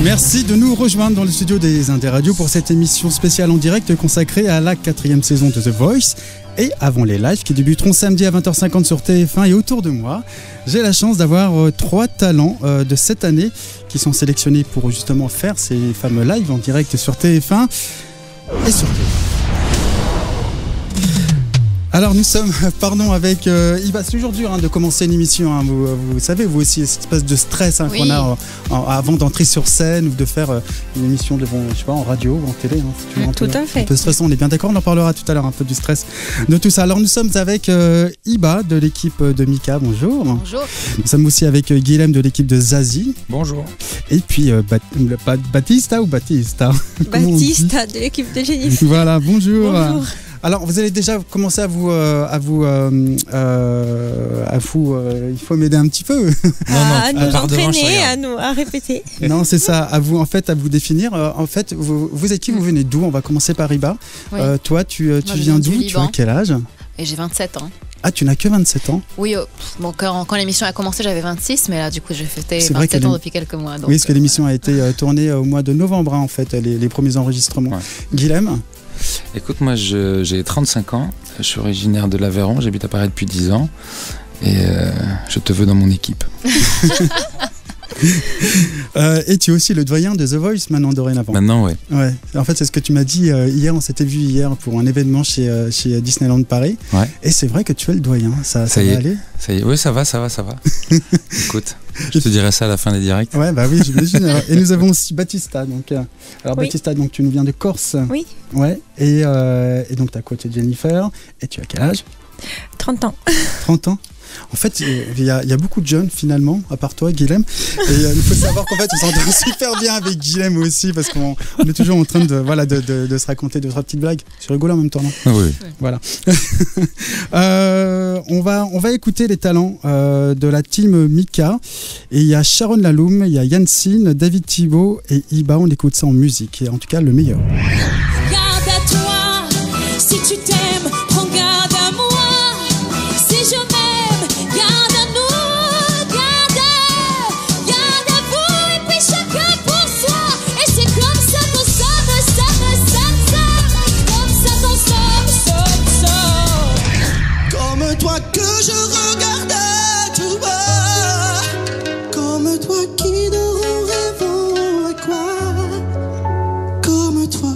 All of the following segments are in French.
Merci de nous rejoindre dans le studio des Indes Radio pour cette émission spéciale en direct consacrée à la 4e saison de The Voice et avant les lives qui débuteront samedi à 20h50 sur TF1. Et autour de moi, j'ai la chance d'avoir 3 talents de cette année qui sont sélectionnés pour justement faire ces fameux lives en direct sur TF1 et sur TF1. Alors nous sommes, avec Iba. C'est toujours dur de commencer une émission. Vous savez, vous aussi, cette espèce de stress oui. qu'on a avant d'entrer sur scène ou de faire une émission devant, je sais pas, en radio ou en télé. Tout à fait. Un peu stressant, on est bien d'accord, on en parlera tout à l'heure un peu du stress de tout ça. Alors nous sommes avec Iba de l'équipe de Mika, bonjour. Bonjour. Nous sommes aussi avec Guilhem de l'équipe de Zazie. Bonjour. Et puis Baptista Baptista de l'équipe de Jennifer. Voilà, bonjour. Bonjour. Alors, vous allez déjà commencer il faut m'aider un petit peu. À nous entraîner, à répéter. Non, c'est ça, à vous définir. En fait, vous êtes qui, vous venez d'où? On va commencer par Iba. Oui. Toi, tu viens d'où? Tu as quel âge? Et j'ai 27 ans. Ah, tu n'as que 27 ans? Oui, bon, quand l'émission a commencé, j'avais 26, mais là, du coup, j'ai fêté 27 ans depuis quelques mois. Donc, oui, parce que l'émission a été tournée au mois de novembre, en fait, les premiers enregistrements. Ouais. Guilhem? Écoute, moi j'ai 35 ans, je suis originaire de l'Aveyron, j'habite à Paris depuis 10 ans et je te veux dans mon équipe. Et tu es aussi le doyen de The Voice maintenant, dorénavant. Maintenant, oui. Ouais. En fait, c'est ce que tu m'as dit hier, on s'était vu hier pour un événement chez Disneyland Paris. Ouais. Et c'est vrai que tu es le doyen, ça va aller? Ça y est, oui, ça va. Écoute, je te dirai ça à la fin des directs. Ouais, bah oui, j'imagine. Et nous avons aussi Baptista. Alors oui. Baptista, donc tu nous viens de Corse. Oui. Ouais. Et donc ta côté Jennifer. Et tu as quel âge? 30 ans. 30 ans. En fait, il y a beaucoup de jeunes finalement, à part toi, Guilhem. Et il faut savoir qu'en fait, on s'entend super bien avec Guilhem aussi, parce qu'on est toujours en train de se raconter 2-3 petites blagues. C'est rigolo en même temps, non? Oui. Voilà. On va écouter les talents de la team Mika. Et il y a Sharon Laloum, il y a Yancine, David Thibault et Iba. On écoute ça en musique. Et en tout cas, le meilleur. Garde à toi, si tu t'aimes, prends garde à moi. Si je m'aime, garde à nous, garde à vous, et puis chacun pour soi. Et c'est comme ça qu'on somme, comme toi que je regardais tout bas, comme toi qui dort en rêvant à quoi, comme toi.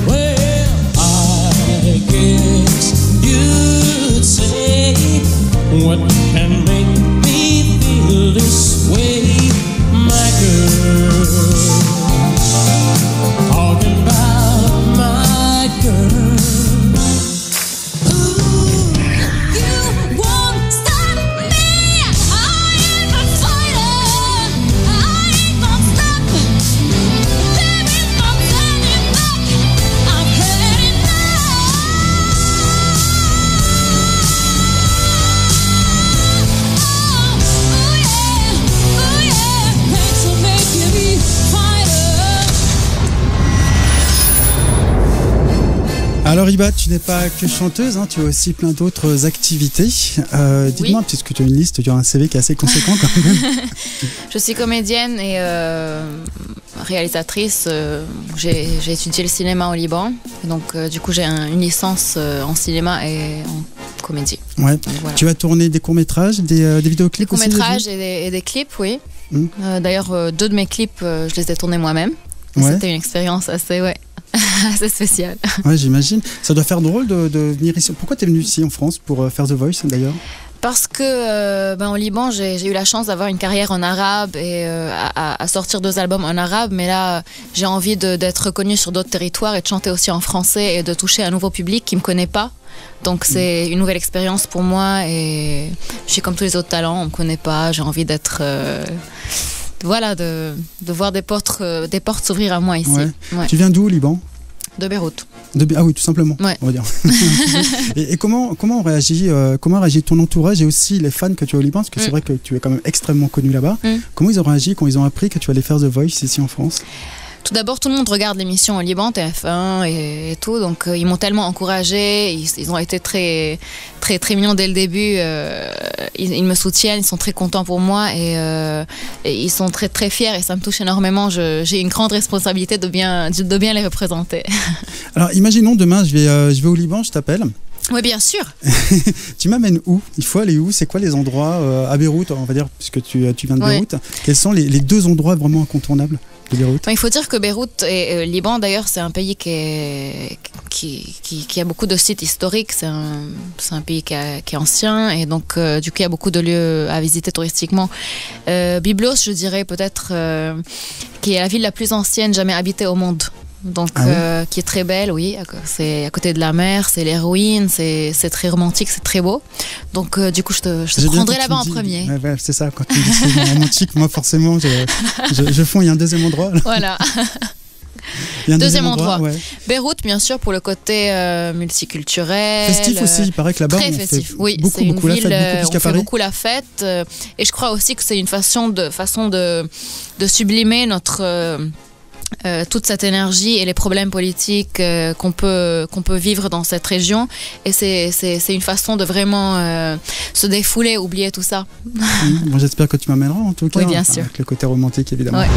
Well, I guess you'd say, what can make me feel this way, my girl? Talking about my girl. Alors Iba, tu n'es pas que chanteuse, tu as aussi plein d'autres activités. Dites-moi, puisque tu as une liste, tu as un CV qui est assez conséquent quand même. Je suis comédienne et réalisatrice. J'ai étudié le cinéma au Liban. Donc du coup, j'ai une licence en cinéma et en comédie. Ouais. Donc, voilà. Tu as tourné des courts-métrages, des vidéoclips aussi? Des courts-métrages et des clips, oui. D'ailleurs, 2 de mes clips, je les ai tournés moi-même. Ouais. C'était une expérience assez spéciale. Ouais, j'imagine. Ça doit faire drôle de venir ici. Pourquoi tu es venu ici en France pour faire The Voice d'ailleurs? Parce que au Liban, j'ai eu la chance d'avoir une carrière en arabe et à sortir 2 albums en arabe. Mais là, j'ai envie d'être reconnue sur d'autres territoires et de chanter aussi en français et de toucher un nouveau public qui ne me connaît pas. Donc c'est une nouvelle expérience pour moi et je suis comme tous les autres talents, on ne me connaît pas. J'ai envie d'être... de voir des portes s'ouvrir à moi ici. Ouais. Ouais. Tu viens d'où au Liban? De Beyrouth. Ah oui, tout simplement, ouais. On va dire. et comment réagit ton entourage et aussi les fans que tu as au Liban? Parce que c'est vrai que tu es quand même extrêmement connu là-bas. Comment ils ont réagi quand ils ont appris que tu allais faire The Voice ici en France? Tout d'abord, tout le monde regarde l'émission au Liban, TF1 et tout, donc ils m'ont tellement encouragée, ils ont été très, très, très mignons dès le début, ils me soutiennent, ils sont très contents pour moi et ils sont très, très fiers et ça me touche énormément. J'ai une grande responsabilité de bien les représenter. Alors, imaginons demain, je vais au Liban, je t'appelle. Oui, bien sûr. Tu m'amènes où? Il faut aller où? C'est quoi les endroits à Beyrouth, on va dire, puisque tu viens de Beyrouth? Quels sont les 2 endroits vraiment incontournables de Beyrouth? Il faut dire que Beyrouth et Liban, d'ailleurs, c'est un pays qui a beaucoup de sites historiques. C'est un pays qui est ancien et donc, du coup, il y a beaucoup de lieux à visiter touristiquement. Byblos, je dirais peut-être, qui est la ville la plus ancienne jamais habitée au monde. Donc, qui est très belle, oui. C'est à côté de la mer, c'est les ruines, c'est très romantique, c'est très beau. Donc, du coup, je te prendrai là-bas en premier. Ouais, c'est ça, quand tu me dis que c'est romantique, moi, forcément, je fonds, il y a un deuxième endroit. Là. Voilà. Il y a un deuxième endroit. Ouais. Beyrouth, bien sûr, pour le côté multiculturel. Festif aussi, il paraît que là-bas, très on festif. fait Oui, beaucoup la fête, beaucoup plus qu'à Paris. On fait beaucoup la fête. Et je crois aussi que c'est une façon de sublimer toute cette énergie et les problèmes politiques qu'on peut vivre dans cette région. Et c'est une façon de vraiment se défouler, oublier tout ça. Moi, j'espère que tu m'amèneras en tout cas. Oui, bien sûr. Avec le côté romantique, évidemment. Ouais.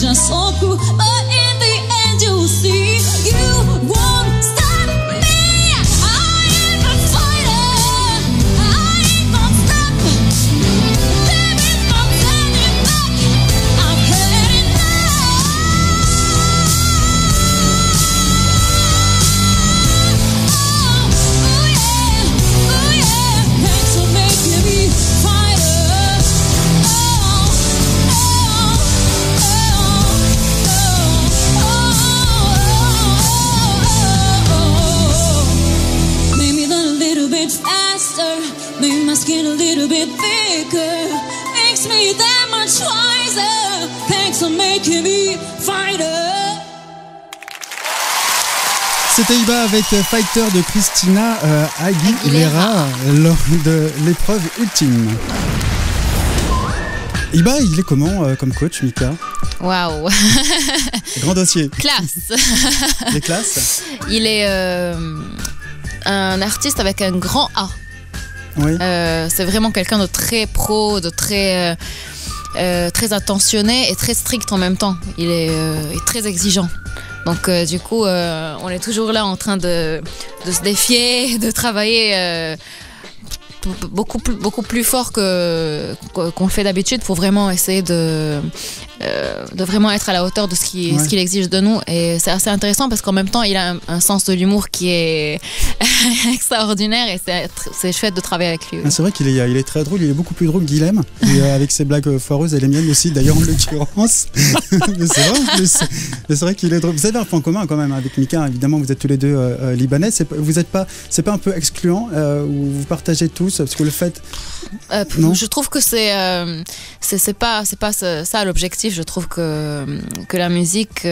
Just so cruel, but in the end you'll see you won't stop me. I am a fighter. I ain't gonna stop. Baby, I'm turning back. I've had enough. Oh yeah. Thanks for making me fighter. Make my skin a little bit thicker. Makes me that much wiser. Thanks for making me fighter. C'était Iba avec Fighter de Christina Aguilera lors de l'épreuve ultime. Iba, il est comment comme coach, Mika? Waouh. Grand dossier. Classe. Les classes. Il est un artiste avec un grand A. Oui. C'est vraiment quelqu'un de très pro, de très attentionné et très strict en même temps. Il est très exigeant. Donc du coup, on est toujours là en train de se défier, de travailler beaucoup plus fort qu'on le fait d'habitude pour vraiment essayer de vraiment être à la hauteur de ce qu'il exige de nous. Et c'est assez intéressant parce qu'en même temps, il a un sens de l'humour qui est extraordinaire et c'est chouette de travailler avec lui. Ah, c'est vrai qu'il est très drôle, il est beaucoup plus drôle que Guilhem, et, avec ses blagues foireuses et les miennes aussi d'ailleurs en l'occurrence. Mais c'est vrai en plus. Mais c'est vrai qu'il est drôle. Vous avez un point commun quand même avec Mika, évidemment vous êtes tous les deux libanais. C'est pas un peu excluant où vous partagez tous parce que le fait. Je trouve que c'est pas ça l'objectif. Je trouve que la musique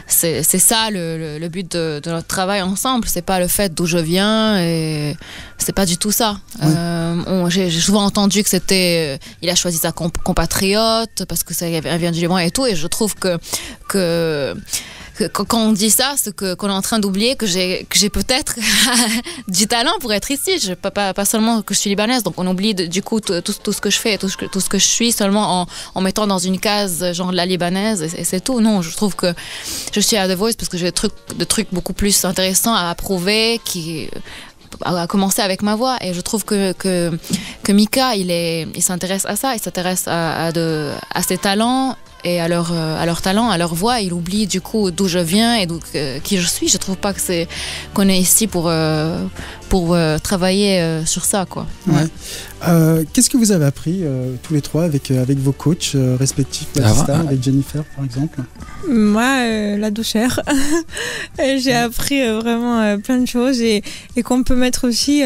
c'est ça le but de notre travail ensemble. C'est pas le fait d'où je viens et c'est pas du tout ça. Ouais. J'ai souvent entendu que c'était il a choisi sa compatriote parce que ça vient du Liban et tout, et je trouve que quand on dit ça, c'est qu'on est en train d'oublier que j'ai peut-être du talent pour être ici. Pas seulement que je suis libanaise, donc on oublie du coup tout ce que je fais, tout ce que je suis seulement en mettant dans une case genre la libanaise et c'est tout. Non, je trouve que je suis à The Voice parce que j'ai des trucs beaucoup plus intéressants à prouver à commencer avec ma voix, et je trouve que Mika il s'intéresse à ça, il s'intéresse à ses talents et à leur talent, à leur voix. Il oublie du coup d'où je viens et qui je suis. Je trouve pas qu'on est ici pour travailler sur ça, quoi. Ouais. Qu'est-ce que vous avez appris tous les trois avec vos coachs respectifs, avec Jennifer par exemple? Moi, la douceur. J'ai appris vraiment plein de choses et qu'on peut mettre aussi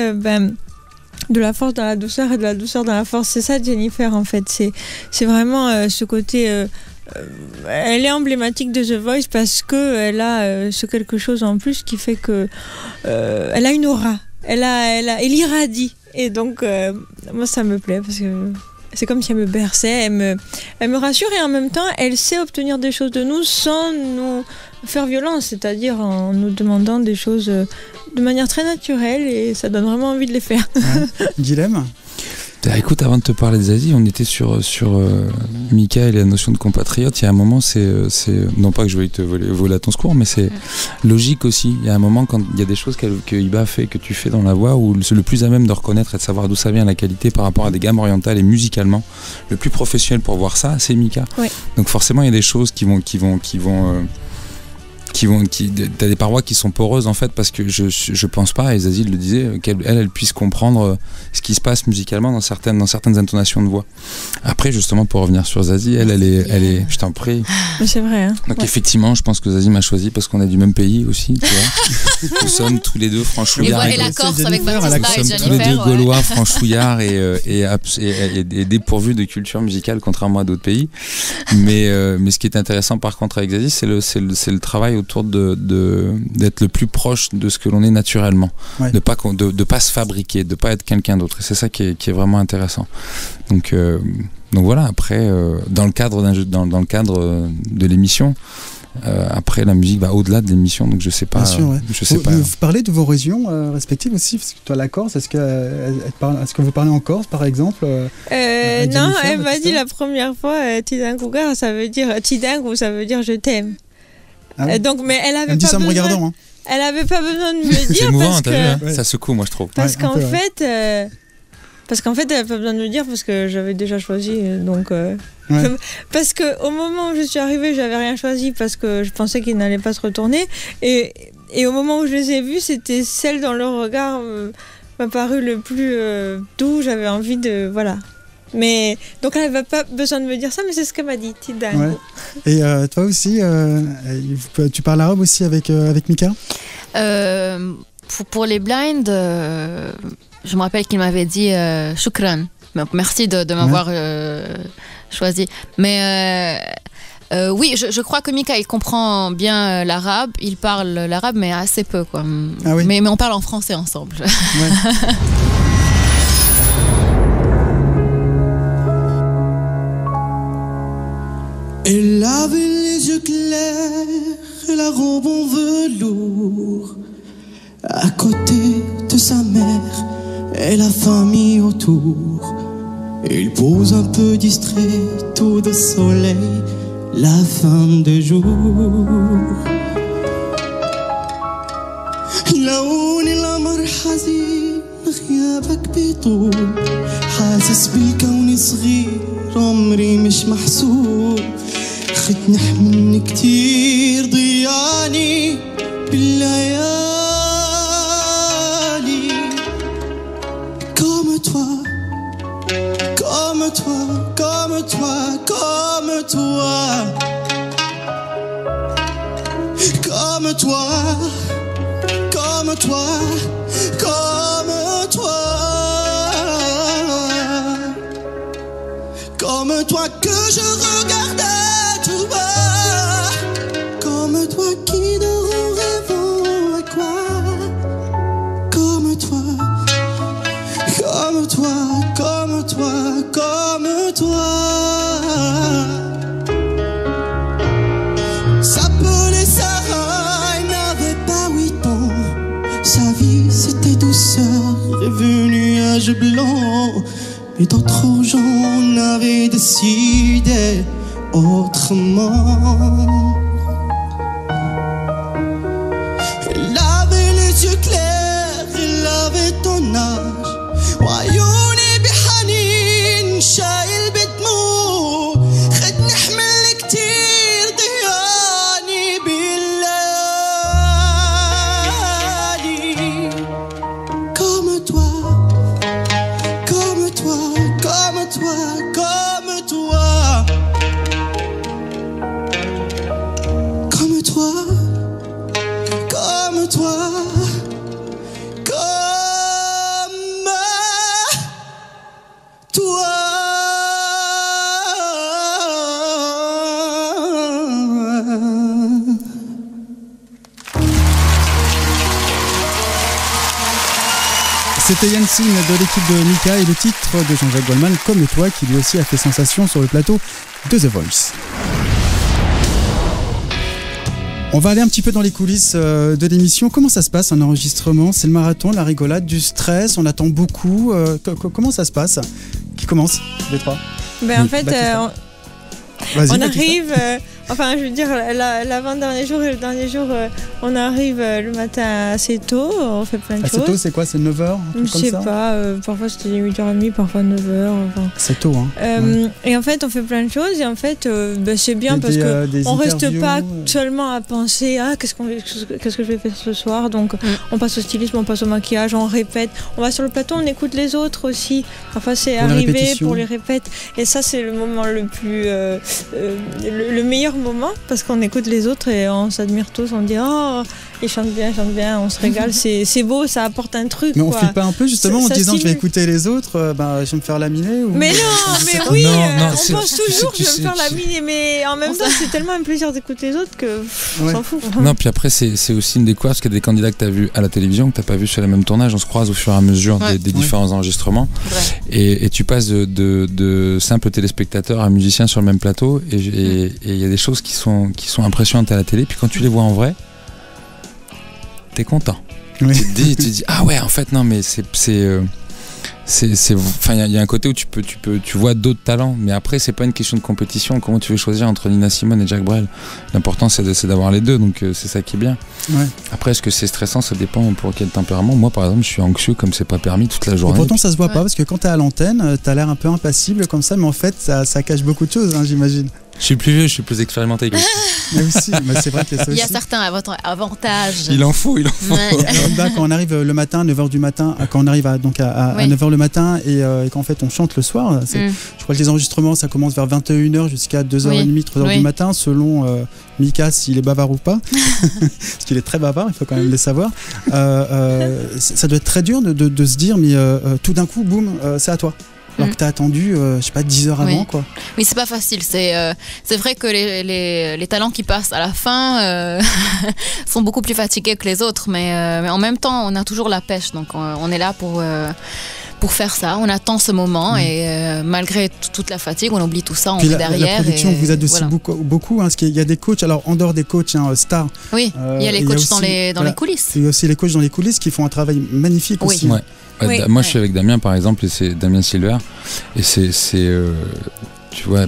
de la force dans la douceur et de la douceur dans la force. C'est ça Jennifer en fait. C'est vraiment ce côté... elle est emblématique de The Voice parce qu'elle a ce quelque chose en plus qui fait que elle a une aura. Elle irradie. Et donc, moi ça me plaît parce que c'est comme si elle me berçait, elle me rassure et en même temps elle sait obtenir des choses de nous sans nous faire violence, c'est-à-dire en nous demandant des choses de manière très naturelle et ça donne vraiment envie de les faire. Ouais. Dilemme. Écoute, avant de te parler de Zazie, on était sur Mika et la notion de compatriote. Il y a un moment, c'est non pas que je veuille te voler à ton secours, mais c'est logique aussi. Il y a un moment quand il y a des choses que Iba fait, que tu fais dans la voix, où c'est le plus à même de reconnaître et de savoir d'où ça vient la qualité par rapport à des gammes orientales et musicalement. Le plus professionnel pour voir ça, c'est Mika. Oui. Donc forcément, il y a des choses qui vont t'as des parois qui sont poreuses en fait, parce que je pense pas, et Zazie le disait, qu'elle puisse comprendre ce qui se passe musicalement dans certaines intonations de voix. Après justement, pour revenir sur Zazie, elle est je t'en prie. Mais c'est vrai, hein. Donc effectivement, je pense que Zazie m'a choisi parce qu'on est du même pays aussi, tu vois. Nous sommes tous les deux franchouillards. Et la Corse avec Baptista et Jennifer. Tous les deux gaulois, franchouillards et dépourvus de culture musicale, contrairement à d'autres pays. Mais ce qui est intéressant par contre avec Zazie, c'est le travail autour d'être le plus proche de ce que l'on est naturellement, ouais. de pas se fabriquer, de pas être quelqu'un d'autre, et c'est ça qui est vraiment intéressant. Donc voilà. Après dans le cadre de l'émission, après la musique va au-delà de l'émission, donc je sais pas. Bien sûr, ouais. Vous parlez de vos régions respectives aussi, parce que toi la Corse, est-ce que vous parlez en Corse par exemple? Non, elle m'a dit la première fois Tidangouga, ça veut dire Tidangu, ça veut dire je t'aime. Ah oui. Donc, mais elle avait pas besoin. Regardant, hein. Elle avait pas besoin de me le dire. C'est émouvant, parce que vu, hein. Ça secoue, moi je trouve. Parce qu'en fait, elle avait pas besoin de me le dire parce que j'avais déjà choisi. Donc, parce que au moment où je suis arrivée, j'avais rien choisi parce que je pensais qu'ils n'allaient pas se retourner. Et au moment où je les ai vus, c'était celle dans leur regard m'a paru le plus doux. J'avais envie de Mais donc elle n'avait pas besoin de me dire ça, mais c'est ce qu'elle m'a dit. Ouais. Et toi aussi, tu parles arabe aussi avec Mika? Pour les blinds, je me rappelle qu'il m'avait dit shukran. Merci de m'avoir choisi. Mais oui, je crois que Mika il comprend bien l'arabe. Il parle l'arabe, mais assez peu, quoi. Ah oui. Mais on parle en français ensemble. Ouais. Elle avait les yeux clairs et la robe en velours. À côté de sa mère et la famille autour. Il pose un peu distrait, tout de soleil, la fin de jour. لون القمر حزين غيابك بيطول. حاسس بالكون صغير عمري مش محسوب. خدني حملني كتير ضياني بالليالي. Comme toi, comme toi, comme toi, comme toi. Comme toi, comme toi, comme toi. Comme toi que je regardais tout bas. Comme toi qui dort en rêvant à quoi. Comme toi, comme toi, comme toi, comme toi. S'appeler ça. rouge et blanc. Mais d'autres gens avaient décidé autrement. Elle avait les yeux clairs, elle avait ton âge. وعيوني بحنين شايل بدموع. خدني حمل كتير ضياني بالليالي. Comme toi, comme toi, comme toi, comme toi. Comme toi, comme toi, C'était Yansin de l'équipe de Mika et le titre de Jean-Jacques Goldman, Comme toi, qui lui aussi a fait sensation sur le plateau de The Voice. On va aller un petit peu dans les coulisses de l'émission. Comment ça se passe un enregistrement? C'est le marathon, la rigolade, du stress, on attend beaucoup. Comment ça se passe? Qui commence? Les trois. Ben, en fait, on Baptiste. arrive, enfin je veux dire, l'avant-dernier jour et le dernier jour, on arrive le matin assez tôt, on fait plein de Assez choses. tôt, c'est quoi? C'est 9h? Je sais pas, parfois c'était 8h30, parfois 9h. Enfin. C'est tôt, hein. Et en fait, on fait plein de choses et en fait, c'est bien parce qu'on reste pas seulement à penser qu'est-ce que je vais faire ce soir. Donc, on passe au stylisme, on passe au maquillage, on répète. On va sur le plateau, on écoute les autres aussi. Parfois, c'est arrivé pour les répètes. Et ça, c'est le moment le plus, le meilleur moment parce qu'on écoute les autres et on s'admire tous. On dit ils chantent bien, on se régale. C'est beau, ça apporte un truc. Mais on quoi. flippe pas un peu justement en Ça disant je vais stimule. écouter les autres, je vais me faire laminer ou... Mais non, mais oui, Non, on c'est- pense toujours que je vais me faire c'est- la mine, mais en même temps, c'est tellement un plaisir d'écouter les autres que on Ouais. s'en fout. Non, puis après, c'est aussi une découverte parce qu'il y a des candidats que tu as vus à la télévision, que tu n'as pas vu sur les mêmes tournages. On se croise au fur et à mesure des différents enregistrements. Vrai. Et tu passes de simples téléspectateurs à musiciens sur le même plateau. Et il y a des choses qui sont impressionnantes à la télé. Puis quand tu les vois en vrai, t'es content. Oui. Tu te dis, ah ouais, en fait, non, mais enfin, il y a un côté où tu vois d'autres talents, mais après, c'est pas une question de compétition. Comment tu veux choisir entre Nina Simone et Jacques Brel? L'important, c'est d'avoir les deux, donc c'est ça qui est bien. Ouais. Après, est-ce que c'est stressant? Ça dépend pour quel tempérament. Moi, par exemple, je suis anxieux comme c'est pas permis toute la Et journée. pourtant ça se voit pas parce que quand t'es à l'antenne, t'as l'air un peu impassible comme ça, mais en fait ça cache beaucoup de choses, hein, j'imagine. Je suis plus vieux, je suis plus expérimenté. Mais aussi, mais c'est vrai qu'il y a ça Il y a aussi. certains avantages. Il en faut. Ouais. Là, quand on arrive le matin, 9h du matin, quand on arrive à 9h le matin et qu'en fait on chante le soir, je crois que les enregistrements ça commence vers 21h jusqu'à 2h30, 3h du matin, selon Mika s'il est bavard ou pas, parce qu'il est très bavard, il faut quand même le savoir. Ça doit être très dur de se dire, mais tout d'un coup, boum, c'est à toi. Alors que t'as attendu, je sais pas, 10 heures avant, quoi. Oui, c'est pas facile. C'est vrai que les talents qui passent à la fin sont beaucoup plus fatigués que les autres, mais en même temps, on a toujours la pêche. Donc, on est là pour faire ça. On attend ce moment et malgré toute la fatigue, on oublie tout ça, on Puis est derrière. La production vous aide aussi voilà. beaucoup, hein, parce qu'il y a des coachs, alors en dehors des coachs stars. Oui, il y a les coachs dans les coulisses. Il y a aussi les coachs dans les coulisses qui font un travail magnifique aussi. Ouais. Oui. Moi, je suis avec Damien, par exemple, et c'est Damien Silver. Et c'est tu vois,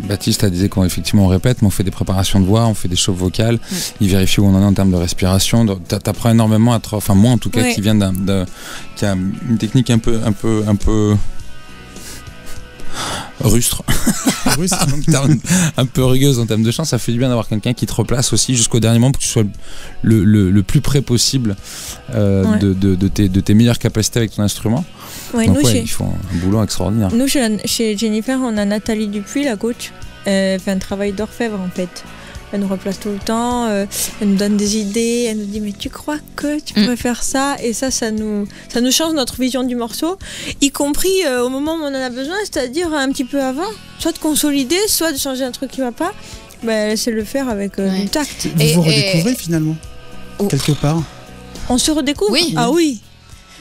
Baptiste a dit qu'effectivement on répète, mais on fait des préparations de voix, on fait des chauffes vocales, il vérifie où on en est en termes de respiration. T'apprends énormément enfin moi en tout cas, qui vient qui a une technique un peu rustre, un peu rugueuse en termes de chant. Ça fait du bien d'avoir quelqu'un qui te replace aussi jusqu'au dernier moment pour que tu sois le plus près possible de tes meilleures capacités avec ton instrument. Ouais, donc nous, ils font un boulot extraordinaire. Nous, chez Jennifer, on a Nathalie Dupuis, la coach. Elle fait un travail d'orfèvre en fait. Elle nous replace tout le temps, elle nous donne des idées, elle nous dit mais tu crois que tu pourrais faire ça? Et ça nous change notre vision du morceau, y compris au moment où on en a besoin, c'est-à-dire un petit peu avant, soit de consolider, soit de changer un truc qui va pas. C'est le faire avec du tact. Vous redécouvrez finalement, quelque part. On se redécouvre. Oui. Ah oui.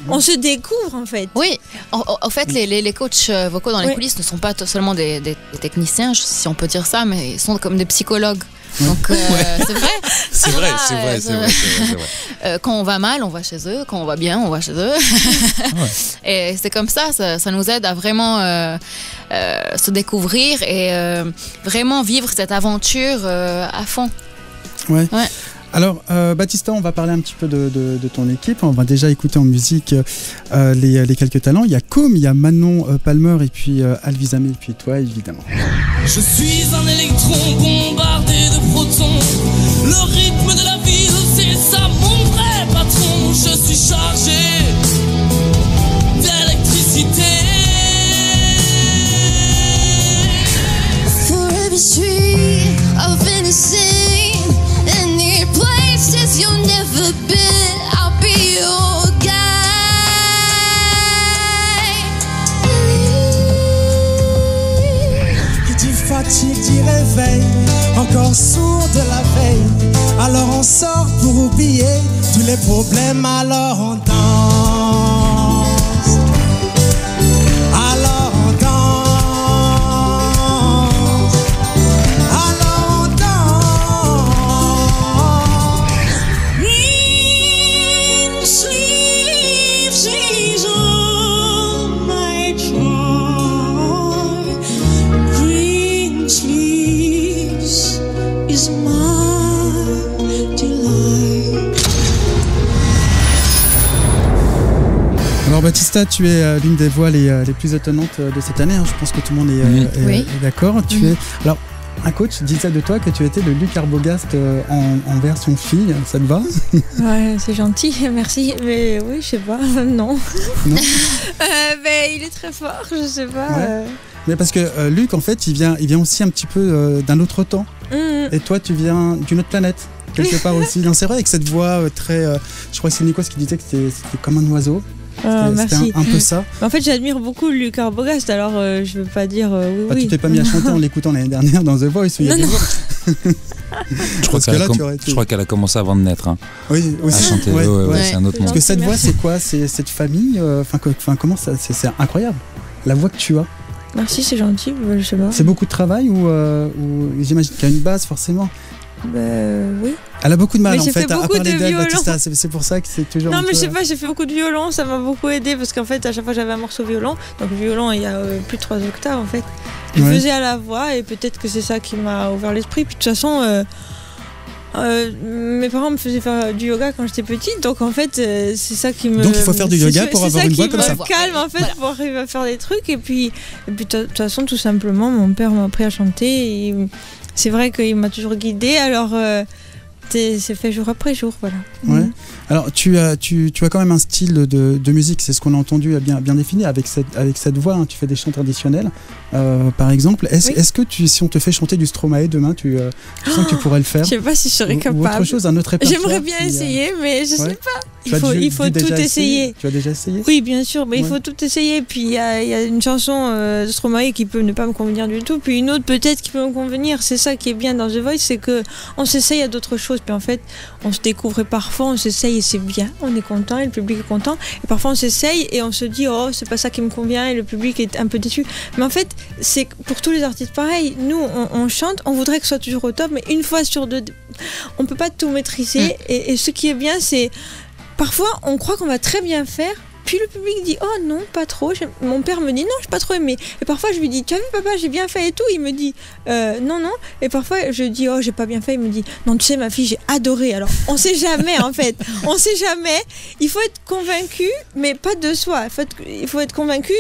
On se découvre en fait. Oui, en fait, les coachs vocaux dans les coulisses ne sont pas seulement des techniciens, si on peut dire ça, mais ils sont comme des psychologues. Donc c'est vrai. C'est vrai, Ah, c'est vrai, c'est vrai, c'est vrai. Quand on va mal, on va chez eux. Quand on va bien, on va chez eux. Et c'est comme ça nous aide à vraiment se découvrir et vraiment vivre cette aventure à fond. Ouais. Ouais. Alors, Baptista, on va parler un petit peu de ton équipe. On va déjà écouter en musique les quelques talents. Il y a Com, il y a Manon Palmer et puis Alvizame et puis toi, évidemment. Je suis un électron bombardé de protons. Le rythme de la ville, c'est ça mon vrai patron. Je suis chargé d'électricité. For every street of innocence, any places you've never been, I'll be your guide. Qui dit fatigue, dit réveil, encore sourd de la veille. Alors on sort pour oublier tous les problèmes, alors on danse. Alors on danse. Alors on danse. Green sleeves is all my joy. Green sleeves is my delight. Alors Baptista, tu es l'une des voix les plus étonnantes de cette année. Hein. Je pense que tout le monde est, Oui. est d'accord. Tu es. Alors, un coach disait de toi que tu étais le Luc Arbogast en version fille. Ça te va? Ouais, c'est gentil, merci. Mais oui, je sais pas, non. Non. Mais il est très fort, je sais pas. Ouais. Mais parce que Luc, en fait, il vient aussi un petit peu d'un autre temps. Et toi, tu viens d'une autre planète, quelque part aussi. Non, c'est vrai, avec cette voix très. Je crois que c'est Nikos qui disait que c'était comme un oiseau. C'était Merci. un peu ça. En fait, j'admire beaucoup Luc Arbogast, alors je veux pas dire oui. Ah, tu t'es pas mis à chanter en l'écoutant l'année dernière dans The Voice. Où il y a Non, des non. voix. Je crois Parce que qu'elle là, a, tu aurais- je crois qu'elle a commencé avant de naître. Hein. Oui, À aussi. chanter, Ouais, ouais, ouais. c'est un autre Parce monde. Parce que cette voix, Merci. c'est quoi? C'est cette famille. Enfin, comment ça? C'est incroyable. La voix que tu as. Merci, c'est gentil, je sais pas. C'est beaucoup de travail ou j'imagine qu'il y a une base forcément. Oui. Elle a beaucoup de mal Mais en j'ai fait fait à beaucoup parler de d'elle, violon. Baptista. C'est pour ça que c'est toujours. Non, un mais peu, je sais pas, j'ai fait beaucoup de violon, ça m'a beaucoup aidé parce qu'en fait, à chaque fois, j'avais un morceau violon. Donc, le violon, il y a plus de 3 octaves en fait. Je Ouais. faisais à la voix et peut-être que c'est ça qui m'a ouvert l'esprit. Puis de toute façon, mes parents me faisaient faire du yoga quand j'étais petite, donc en fait, c'est ça qui me. Donc, il faut faire du yoga pour avoir une voix comme ça. C'est ça qui me calme en fait Voilà. pour arriver à faire des trucs. Et puis de toute façon, tout simplement, mon père m'a appris à chanter. Et c'est vrai qu'il m'a toujours guidée, alors c'est fait jour après jour, voilà. Ouais. Alors tu as quand même un style de musique, c'est ce qu'on a entendu bien défini avec cette voix. Hein. Tu fais des chants traditionnels, par exemple. Oui. Est-ce que si on te fait chanter du Stromae demain, tu sens que tu pourrais le faire? Je sais pas si je serais Ou capable. autre chose, un autre répertoire. J'aimerais bien essayer, mais je sais ouais. pas. Tu as Il faut déjà tout essayer. Tu as déjà essayé? Oui, bien sûr, mais il Ouais. faut tout essayer. Puis il y a une chanson de Stromae qui peut ne pas me convenir du tout, puis une autre peut-être qui peut me convenir. C'est ça qui est bien dans The Voice, c'est que on s'essaye à d'autres choses. Puis en fait, on se découvre et parfois on s'essaye et c'est bien, on est content et le public est content. Et parfois on s'essaye et on se dit oh c'est pas ça qui me convient et le public est un peu déçu. Mais en fait, c'est pour tous les artistes pareil. Nous, on chante, on voudrait que ce soit toujours au top, mais une fois sur deux, on peut pas tout maîtriser. Et ce qui est bien, c'est parfois, on croit qu'on va très bien faire, puis le public dit « Oh non, pas trop ». Mon père me dit « Non, je n'ai pas trop aimé ». Et parfois, je lui dis « Tu as vu, papa, j'ai bien fait et tout ». Il me dit « Non, non ». Et parfois, je dis « Oh, j'ai pas bien fait ». Il me dit « Non, tu sais, ma fille, j'ai adoré ». Alors, on sait jamais, en fait. On sait jamais. Il faut être convaincu, mais pas de soi. Il faut être convaincu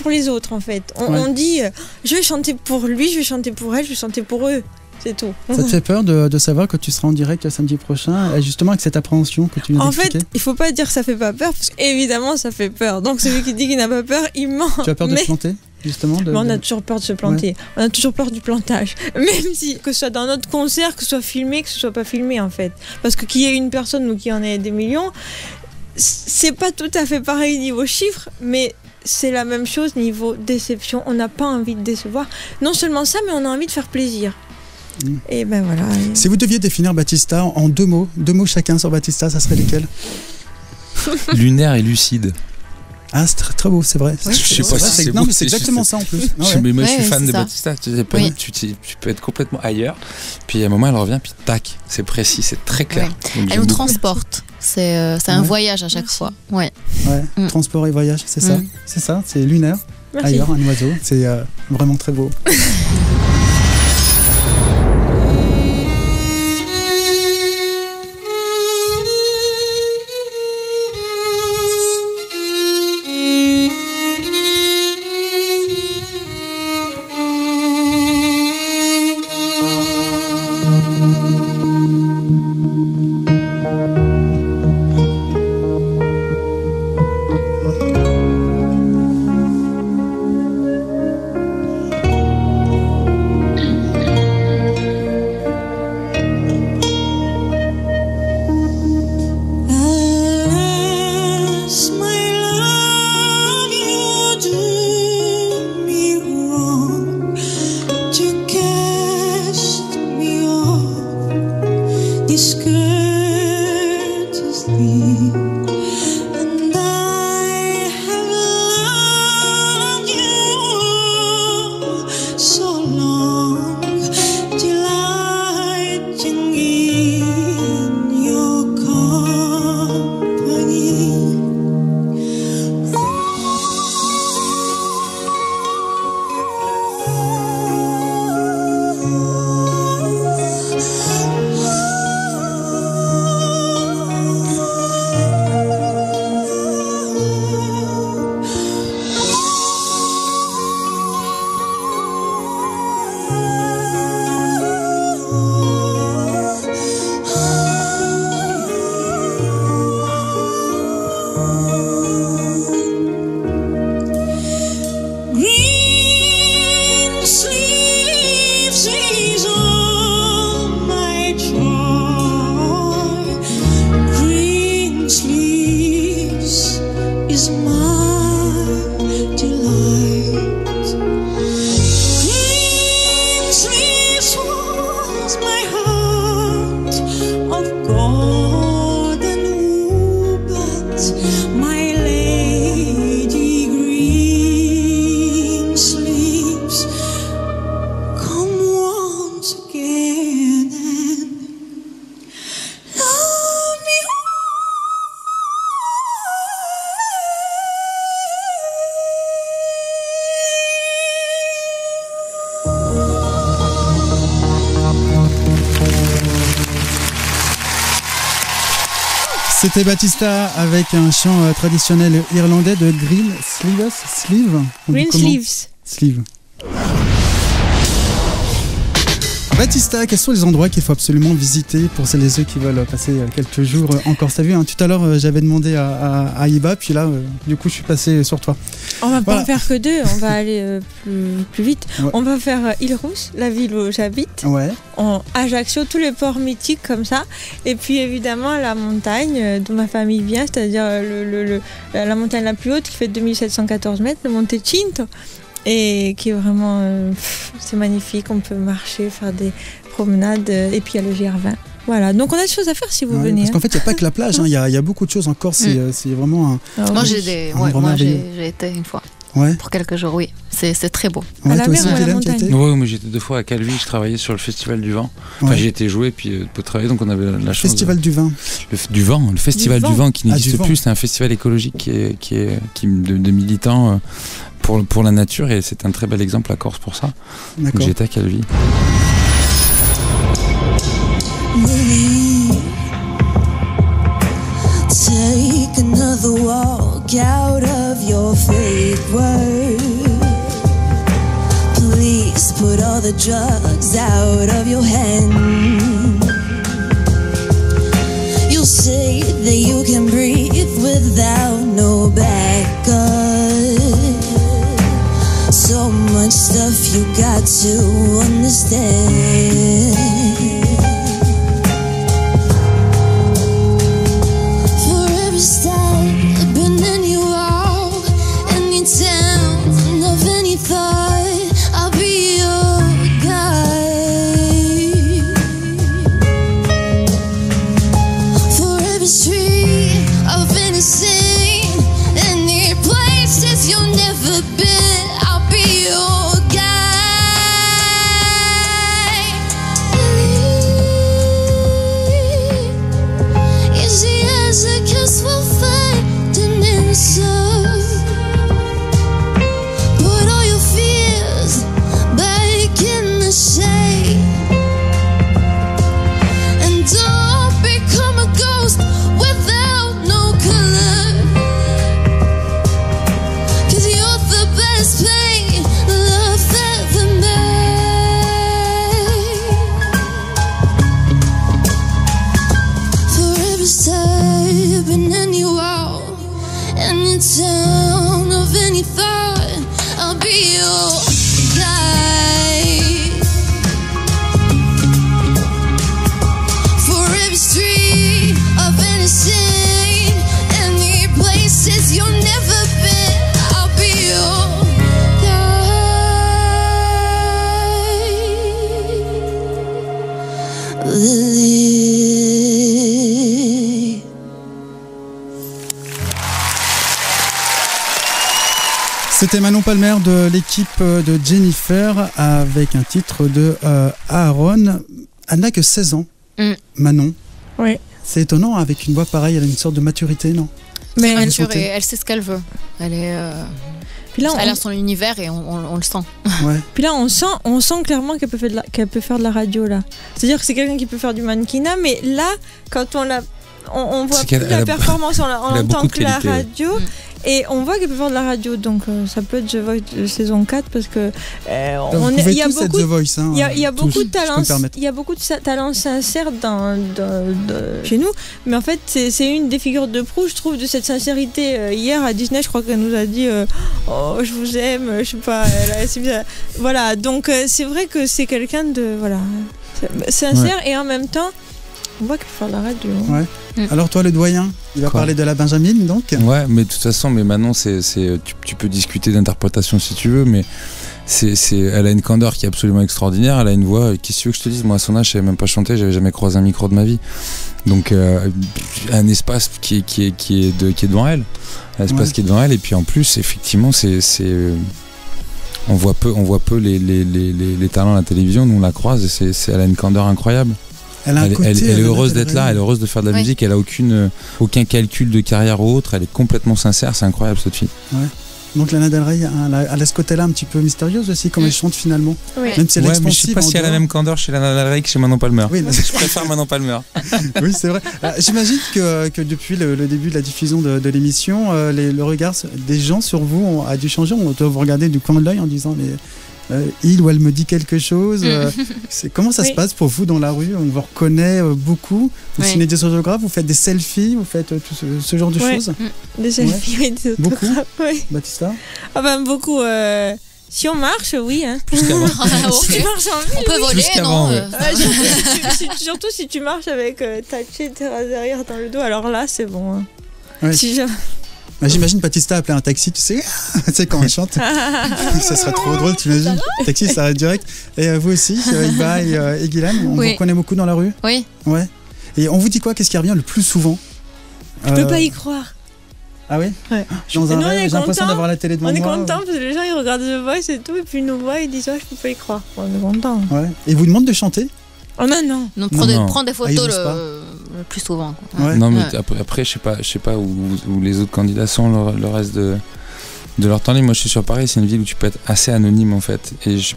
pour les autres, en fait. On dit « Je vais chanter pour lui, je vais chanter pour elle, je vais chanter pour eux ». C'est tout. Ça te fait peur de savoir que tu seras en direct samedi prochain, justement avec cette appréhension que tu viens En d'expliquer? fait, il faut pas dire que ça fait pas peur, parce qu'évidemment ça fait peur. Donc celui qui dit qu'il n'a pas peur, il ment. Tu as peur de Mais- te planter, justement Mais on a toujours peur de se planter. On a toujours peur du plantage. Même si, que ce soit dans notre concert, que ce soit filmé, que ce soit pas filmé en fait. Parce que qu'il y ait une personne ou qu'il y en ait des millions, c'est pas tout à fait pareil niveau chiffre, mais c'est la même chose niveau déception. On n'a pas envie de décevoir. Non seulement ça, mais on a envie de faire plaisir. Et ben voilà. Si vous deviez définir Baptista en deux mots chacun sur Baptista, ça serait lesquels? Lunaire et lucide. Ah, c'est très, très beau, c'est vrai. Oui, Je sais pas si c'est Non, beau, mais c'est exactement ça en plus. Ah ouais. Mais moi, je suis Ouais, fan c'est de ça. Batista. Tu sais, pas Oui. tu peux être complètement ailleurs. Puis à un moment, elle revient, puis tac, c'est précis, c'est très clair. Donc, Elle j'aime nous beaucoup. transporte. C'est un Ouais. voyage à chaque fois. Ouais. Ouais, Mm. transport et voyage, c'est ça. Mm. C'est ça, c'est lunaire. Merci. Ailleurs, un oiseau. C'est vraiment très beau. Alas, my love, you do me wrong to cast me off discourteously, and I have loved you so long, delighting in your company. Green sleeves is all my joy. Green sleeves is my delight. Green sleeves was my heart of golden wool, but my lady green sleeves come once again and love me. C'était Batista avec un chant traditionnel irlandais de Green Sleeve. Green Comment Sleeves. Sleeve. Baptista, quels sont les endroits qu'il faut absolument visiter pour celles et ceux qui veulent passer quelques jours en Corse? T'as vu, hein, tout à l'heure j'avais demandé à Iba, puis là du coup je suis passé sur toi. On va pas Voilà. en faire que deux, on va aller plus vite. Ouais. On va faire Île-Rousse, la ville où j'habite, Ouais, en Ajaccio, tous les ports mythiques comme ça. Et puis évidemment la montagne d'où ma famille vient, c'est-à-dire la montagne la plus haute qui fait 2714 mètres, le Monte Cinto. Et qui est vraiment, c'est magnifique, on peut marcher, faire des promenades, et puis il y a le GR20. Voilà, donc on a des choses à faire si vous ouais, venez. parce qu'en fait il n'y a pas que la plage, hein, il y a beaucoup de choses en Corse, c'est vraiment un... Ah, Moi, oui. j'ai Un endroit moi, merveilleux. j'ai été une fois. Ouais, Pour quelques jours, oui. C'est très beau. ouais, À la toi mer aussi ou à la Dylan, tu y as montagne été? Ouais, moi j'étais 2 fois à Calvi, je travaillais sur le Festival du Vent. Enfin, Ouais. j'y étais joué, puis pour travailler, donc on avait la chance. Festival du vin. Du Vent, le Festival Du du Vent. Vent qui Ah, n'existe du Vent. plus, c'est un festival écologique de militants pour la nature, et c'est un très bel exemple à Corse pour ça. Donc D'accord. j'étais à Calvi. Take another walk out of your fake world. Please put all the drugs out of your hand. You'll say that you can breathe without no backup. So much stuff you got to understand. For every step, been in you all, any town, of any thought, I'll be your guide. For every street of any scene, any place. C'était Manon Palmer de l'équipe de Jennifer avec un titre de Aaron. Elle n'a que 16 ans, Manon. Oui. C'est étonnant, avec une voix pareille, elle a une sorte de maturité, non? Mais Mature et elle sait ce qu'elle veut. Elle est. Puis là, Elle a son univers et on le sent. Ouais. Puis là, on sent clairement qu'elle peut faire de la radio là. C'est-à-dire que c'est quelqu'un qui peut faire du mannequinat, mais là, quand on voit plus la performance, on entend que la radio. Et on voit qu'elle peut faire de la radio, donc ça peut être The Voice saison 4 parce que il y a beaucoup The Voice, hein, il y a beaucoup de talents, il y a beaucoup de talents sincères chez nous, mais en fait c'est une des figures de proue, je trouve, de cette sincérité. Hier à Disney, je crois qu'elle nous a dit oh je vous aime, je sais pas, voilà, donc c'est vrai que c'est quelqu'un de sincère, et en même temps on voit qu'elle peut faire de la radio. Ouais. Alors toi, le doyen, il va parler de la Benjamin, donc. Ouais, mais de toute façon, Manon, tu peux discuter d'interprétation si tu veux, mais elle a une candeur qui est absolument extraordinaire. Elle a une voix. Qu'est-ce que tu veux que je te dise? Moi, à son âge, je savais même pas chanter. J'avais jamais croisé un micro de ma vie. Donc, un espace qui est devant elle. Un espace qui est devant elle. Et puis en plus, effectivement, on voit peu les talents à la télévision. Nous, on la croise et elle a une candeur incroyable. Elle est heureuse d'être là, elle est heureuse de faire de la musique, elle a aucun calcul de carrière ou autre, elle est complètement sincère, c'est incroyable cette fille. Ouais. Donc Lana Del Rey, elle a ce côté-là un petit peu mystérieuse aussi, comme elle chante finalement. Oui. Même si elle est expansive. Mais je sais pas si elle a la même candeur chez Lana Del Rey que chez Manon Palmer. Oui, je préfère Manon Palmer. Oui, c'est vrai. J'imagine que depuis le début de la diffusion de l'émission, le regard des gens sur vous a dû changer. On doit vous regarder du coin de l'œil en disant mais il ou elle me dit quelque chose. Comment ça se passe pour vous dans la rue? On vous reconnaît beaucoup. Vous signez des autographes, vous faites des selfies, vous faites tout ce genre de choses. Des selfies, oui, des autographes. Beaucoup. Oui. Baptista? Ah ben beaucoup. Si on marche, oui. Hein. Plus qu'avant. Si tu marches en ville, on peut voler, qu'avant, non surtout si tu marches avec Taché derrière dans le dos, alors là c'est bon. Hein. Ouais. Si jamais... J'imagine Baptista appeler un taxi, tu sais quand elle chante. Ça serait trop drôle, tu imagines. Le taxi s'arrête direct. Et vous aussi, Iba et Guylaine, on vous reconnaît beaucoup dans la rue? Oui. Ouais. Et on vous dit quoi? Qu'est-ce qui revient le plus souvent? Je peux pas y croire. Ah oui? Ouais. Dans un rêve, j'ai l'impression d'avoir la télé devant moi. On est content parce que les gens ils regardent The Voice et tout, et puis ils nous voient et ils disent je peux pas y croire. On est content. Ouais. Et ils vous demandent de chanter? Oh non. Prends des photos le plus souvent. Quoi. Ouais. Non, mais après, je sais pas où les autres candidats sont le reste de leur temps libre. Moi, je suis sur Paris, c'est une ville où tu peux être assez anonyme en fait. Et je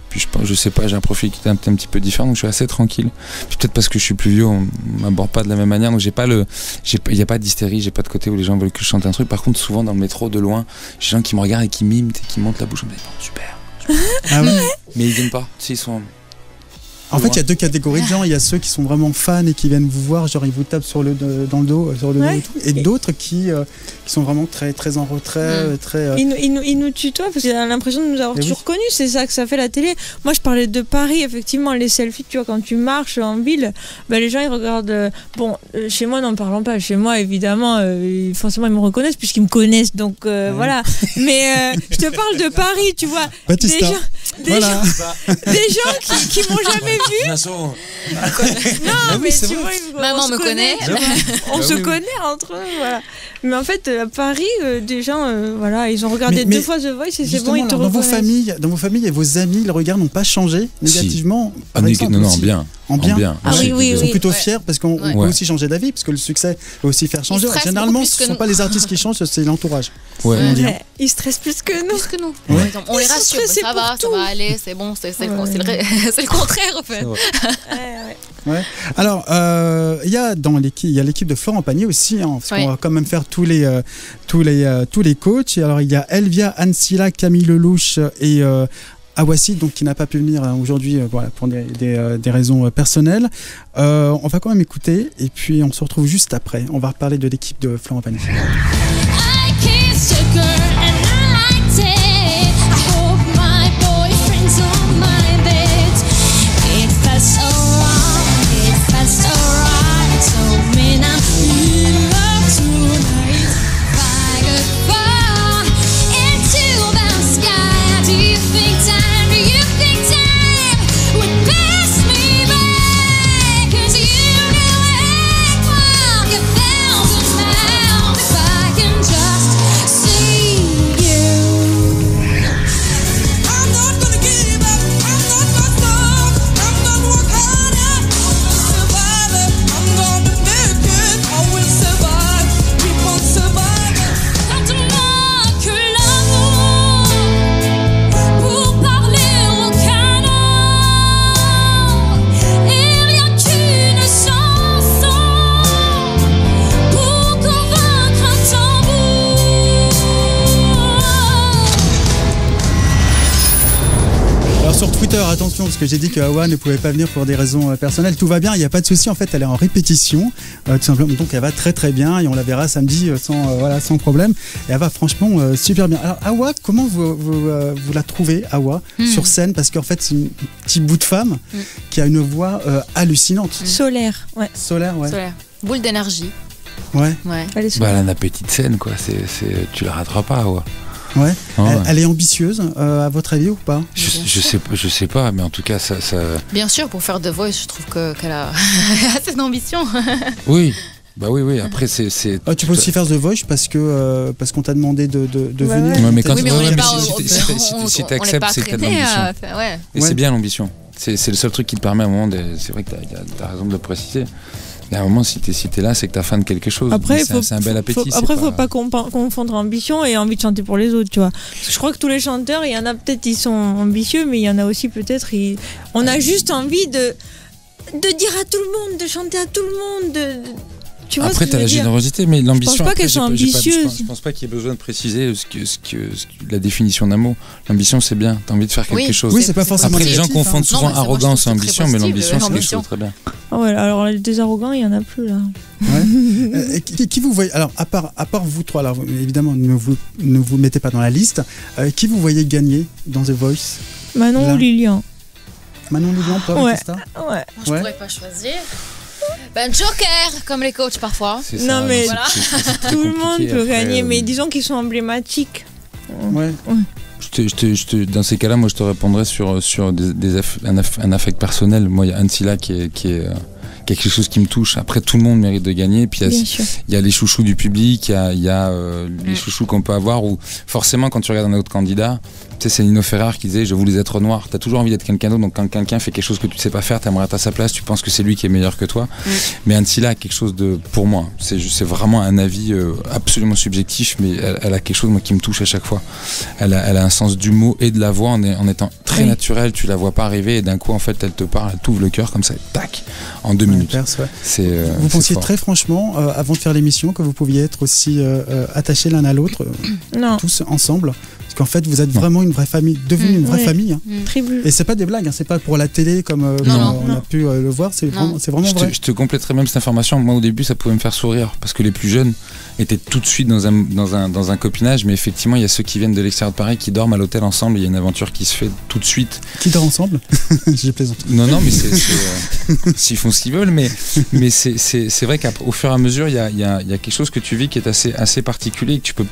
sais pas, j'ai un profil qui est un petit peu différent, donc je suis assez tranquille. Puis peut-être parce que je suis plus vieux, on m'aborde pas de la même manière, donc il y a pas d'hystérie, j'ai pas de côté où les gens veulent que je chante un truc. Par contre, souvent dans le métro, de loin, j'ai des gens qui me regardent et qui miment, qui montent la bouche, on me dit super. Ah oui. Mais ils viennent pas, ils sont. En fait, il y a deux catégories de gens. Il y a ceux qui sont vraiment fans et qui viennent vous voir, genre ils vous tapent dans le dos, dos et tout. Et d'autres qui sont vraiment très, très en retrait. Très, Ils nous tutoient parce qu'ils ont l'impression de nous avoir toujours connus. C'est ça que ça fait la télé. Moi, je parlais de Paris, effectivement, les selfies, tu vois, quand tu marches en ville, les gens ils regardent. Chez moi, n'en parlons pas. Chez moi, évidemment, forcément, ils me reconnaissent puisqu'ils me connaissent. Donc voilà. Mais je te parle de Paris, tu vois. Baptista. Des gens qui m'ont jamais vu. Non, mais tu vois, maman me connaît. On se connaît entre eux, voilà. Mais en fait, à Paris, des gens, ils ont regardé deux fois The Voice et c'est bon, ils te reconnaissent. Dans vos familles et vos amis, le regard n'ont pas changé négativement? Non, bien. En bien. Ah oui. Ils sont plutôt fiers parce qu'on peut aussi changer d'avis, parce que le succès peut aussi faire changer. Généralement, ce ne sont pas les artistes qui changent, c'est l'entourage. Ils stressent plus que nous. On les rassure, ça va aller, c'est bon, c'est le contraire en fait. Ouais. Alors, il y a l'équipe de Florent Pagny aussi, hein, parce qu'on va quand même faire tous les coachs. Et alors, il y a Elvia, Ancila, Camille Lelouch et Awassi, donc qui n'a pas pu venir aujourd'hui pour des raisons personnelles. On va quand même écouter et puis on se retrouve juste après. On va reparler de l'équipe de Florent Pagny. See auditeurs, attention, parce que j'ai dit que Hawa ne pouvait pas venir pour des raisons personnelles. Tout va bien, il n'y a pas de souci. En fait, elle est en répétition, tout simplement. Donc, elle va très très bien et on la verra samedi sans problème. Et elle va franchement super bien. Alors, Hawa, comment vous la trouvez, Hawa, sur scène? Parce qu'en fait, c'est un petit bout de femme qui a une voix hallucinante. Solaire, ouais. Solaire, ouais. Solaire. Boule d'énergie. Ouais. Elle est Bah, elle a solaire. un appétit de scène, quoi. Tu la rateras pas, ouais. Ouais. Ouais. Elle est ambitieuse, à votre avis, ou pas? Je sais pas, mais en tout cas, ça... Bien sûr, pour faire The Voice, je trouve qu'elle a assez d'ambition. Oui. Bah oui. Après, c'est. Tu peux aussi faire The Voice parce qu'on t'a demandé de Ouais, venir. ouais. Ouais, mais quand Oui, mais ouais, on n'est mais pas. si On n'est t'acceptes, pas c'est que t'as de traîné l'ambition. ouais. Et Ouais. c'est bien l'ambition. C'est le seul truc qui te permet à un moment de. C'est vrai que t'as raison de le préciser. Et à un moment, si t'es là, c'est que t'as faim de quelque chose. Après, Mais c'est un bel appétit. faut pas confondre ambition et envie de chanter pour les autres, tu vois. Parce que je crois que tous les chanteurs, il y en a peut-être, ils sont ambitieux, mais il y en a aussi peut-être, on a juste envie de dire à tout le monde, de chanter à tout le monde, tu vois. Après, ce que t'as je la veux dire. générosité, mais l'ambition. Je pense pas après, qu'elles sont j'ai pas- ambitieuses. Je pense pas qu'il y ait besoin de préciser la définition d'un mot. L'ambition, c'est bien. T'as envie de faire quelque Oui. chose. Oui, c'est pas forcément Après, les gens négatif, confondent hein. souvent Non, mais c'est- moi, je arrogance et trouve que c'est ambition, très mais positif, l'ambition, c'est quelque l'ambition. chose de très bien. Ah ouais, alors des arrogants, il y en a plus là. Ouais. Qui vous voyez, alors à part vous trois, alors évidemment ne vous mettez pas dans la liste, qui vous voyez gagner dans The Voice? Manon Là. ou Lilian. Manon Lilian, toi, Ouais. Batista? Ouais. Je Ouais. pourrais pas choisir. Ben Joker, comme les coachs parfois. C'est Non, ça, mais c'est- voilà. c'est très Tout le monde compliqué peut après, gagner, mais disons qu'ils sont emblématiques. Ouais. Dans ces cas-là, moi, je te répondrais sur un affect personnel. Moi, il y a Ancilla qui est quelque chose qui me touche. Après, tout le monde mérite de gagner. Puis Bien sûr. il y a les chouchous du public, il y a les chouchous qu'on peut avoir. Ou forcément, quand tu regardes un autre candidat, tu sais, c'est Nino Ferrar qui disait: je voulais être noir. T'as toujours envie d'être quelqu'un d'autre. Donc quand quelqu'un fait quelque chose que tu sais pas faire, t'aimerais être à sa place. Tu penses que c'est lui qui est meilleur que toi. Mais Ancilla a quelque chose de, pour moi, c'est vraiment un avis absolument subjectif, mais elle a quelque chose, moi, qui me touche à chaque fois. Elle a un sens du mot et de la voix en étant très Oui. naturelle. Tu la vois pas arriver et d'un coup, en fait, elle te parle, elle t'ouvre le cœur comme ça, et tac, en 2 minutes. Perse, ouais. C'est Vous c'est pensiez fort. très franchement, avant de faire l'émission, que vous pouviez être aussi attachés l'un à l'autre, Non, tous ensemble? Parce qu'en fait, vous êtes vraiment une vraie famille, devenue une vraie Oui. famille. Hein. tribu. Et c'est pas des blagues, hein, c'est pas pour la télé comme Non, on a pu le voir, c'est Non. vraiment vrai. Je te compléterai même cette information. Moi, au début, ça pouvait me faire sourire parce que les plus jeunes étaient tout de suite dans un copinage. Mais effectivement, il y a ceux qui viennent de l'extérieur de Paris qui dorment à l'hôtel ensemble. Il y a une aventure qui se fait tout de suite. Qui dort ensemble? J'ai plaisanté. Non, mais s'ils font ce qu'ils veulent. Mais c'est vrai qu'au fur et à mesure, il y a quelque chose que tu vis qui est assez particulier, que tu peux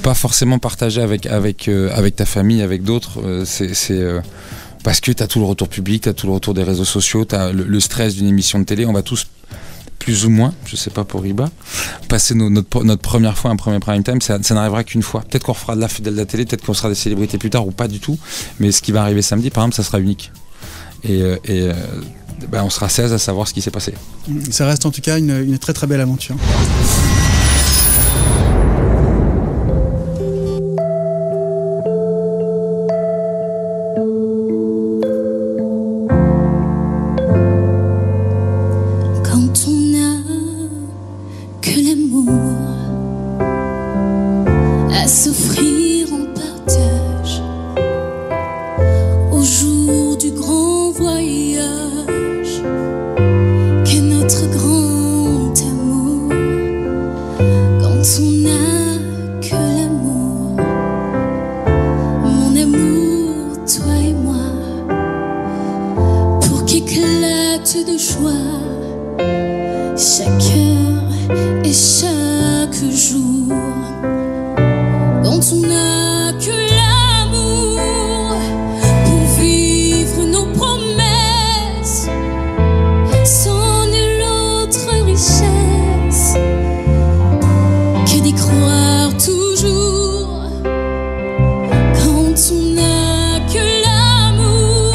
pas forcément partager avec ta famille, avec d'autres. Parce que tu as tout le retour public, tu as tout le retour des réseaux sociaux, tu as le stress d'une émission de télé. On va tous, plus ou moins, je sais pas pour Riba, passer notre première fois, un premier prime time. Ça n'arrivera qu'une fois. Peut-être qu'on fera de la télé, peut-être qu'on sera des célébrités plus tard ou pas du tout. Mais ce qui va arriver samedi, par exemple, ça sera unique. Et on sera 16 à savoir ce qui s'est passé. Ça reste en tout cas une très très belle aventure. Quand on n'a que l'amour à s'offrir en partage, au jour du grand voyage qu'est notre grand amour. Quand on n'a que l'amour, mon amour, toi et moi, pour qu'éclate de joie chaque heure et chaque jour. Quand on n'a que l'amour pour vivre nos promesses, sans nulle autre richesse que d'y croire toujours. Quand on n'a que l'amour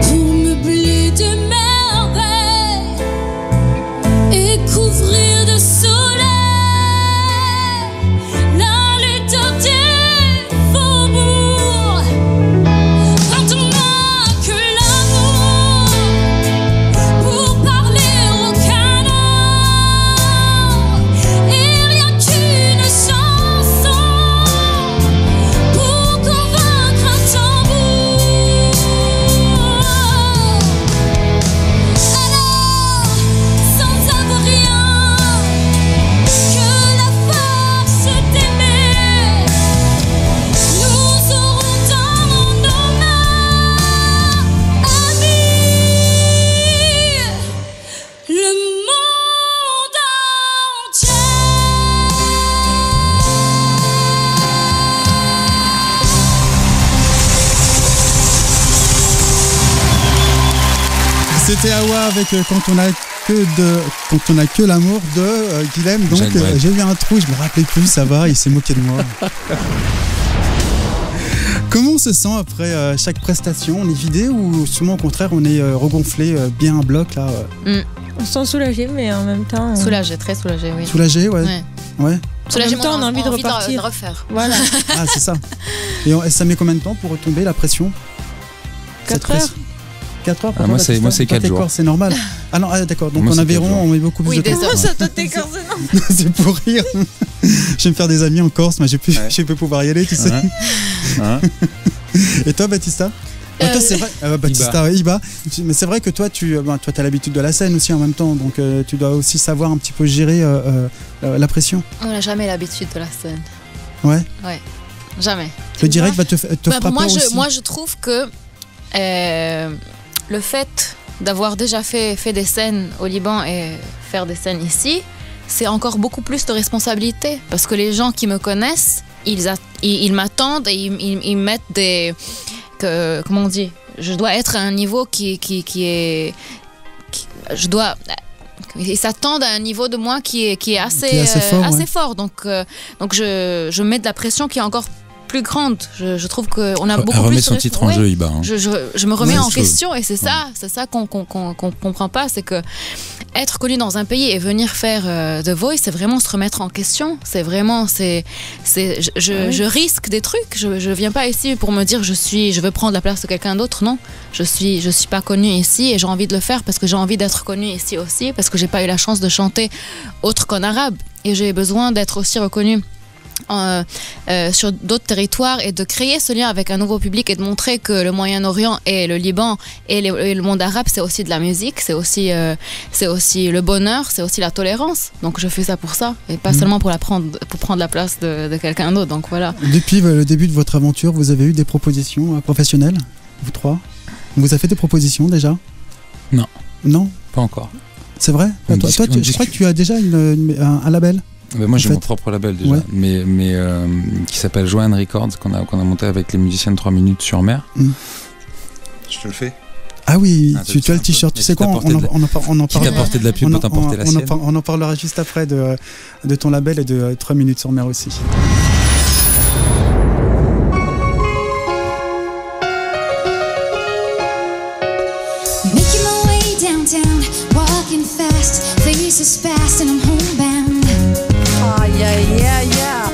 pour meubler de merveilles et couvrir de soleil la lutte entière. C'était Awa avec quand on a que l'amour de Guilhem. Donc Jeanne Brel. j'ai eu un trou, je me rappelais plus, ça va, il s'est moqué de moi. Comment on se sent après chaque prestation? On est vidé ou souvent au contraire on est regonflé bien un bloc là On se sent soulagé, mais en même temps. Soulagé, très soulagé, oui. Soulagé, ouais. Ouais. Soulagé, En même temps, on a envie de repartir. de refaire. Voilà. Ah, c'est ça. Et ça met combien de temps pour retomber la pression? 4 heures. 4 heures pour Ah, toi, moi, c'est Baptista? 4 Toi, t'es jours. corps, c'est normal. Ah non, d'accord. Donc Moi, en c'est 4 Aveyron, jours. on met beaucoup plus Oui, de des temps. heures. Ça, toi, t'es corse, non? C'est pour rire. Je vais me faire des amis en Corse, mais je vais pas pouvoir y aller, tu sais. Hein Et toi, Baptista? Toi, c'est vrai. Baptista, Iba. Mais c'est vrai que toi, tu as l'habitude de la scène aussi en même temps, donc tu dois aussi savoir un petit peu gérer la pression. On n'a jamais l'habitude de la scène. Ouais. Jamais. Le direct va te frapper moi, aussi. moi, je trouve que le fait d'avoir déjà fait des scènes au Liban et faire des scènes ici, c'est encore beaucoup plus de responsabilité. Parce que les gens qui me connaissent, ils m'attendent et ils mettent des... comment on dit? Je dois être à un niveau qui est... je dois... Ils s'attendent à un niveau de moi qui est assez fort. Donc je mets de la pression qui est encore plus grande. Je trouve qu'on a beaucoup plus... Elle remet son titre en jeu, Iba. Hein. Je me remets en question et c'est ça qu'on comprend pas, c'est que être connu dans un pays et venir faire The Voice, c'est vraiment se remettre en question. C'est vraiment, je risque des trucs. Je viens pas ici pour me dire je veux prendre la place de quelqu'un d'autre. Non, je suis pas connue ici et j'ai envie de le faire parce que j'ai envie d'être connue ici aussi, parce que j'ai pas eu la chance de chanter autre qu'en arabe et j'ai besoin d'être aussi reconnue sur d'autres territoires et de créer ce lien avec un nouveau public et de montrer que le Moyen-Orient et le Liban et le monde arabe, c'est aussi de la musique, c'est aussi le bonheur, c'est aussi la tolérance. Donc je fais ça pour ça et pas seulement pour prendre la place de quelqu'un d'autre. Donc voilà. Depuis le début de votre aventure, vous avez eu des propositions professionnelles, vous trois? On vous a fait des propositions déjà? Non. Non? Pas encore. C'est vrai? Je crois que tu as déjà un label. Moi j'ai mon propre label déjà, mais qui s'appelle Joanne Records, qu'on a monté avec les musiciens de 3 minutes sur mer. Je te le fais. Ah oui, tu as le t-shirt. Tu sais quoi, on en Qui t'a porté de la pub, peut t'emporter la sienne. On en parlera juste après de ton label et de 3 minutes sur mer aussi. Making my way downtown, walking fast, faces fast, and I'm homebound. Oh, yeah.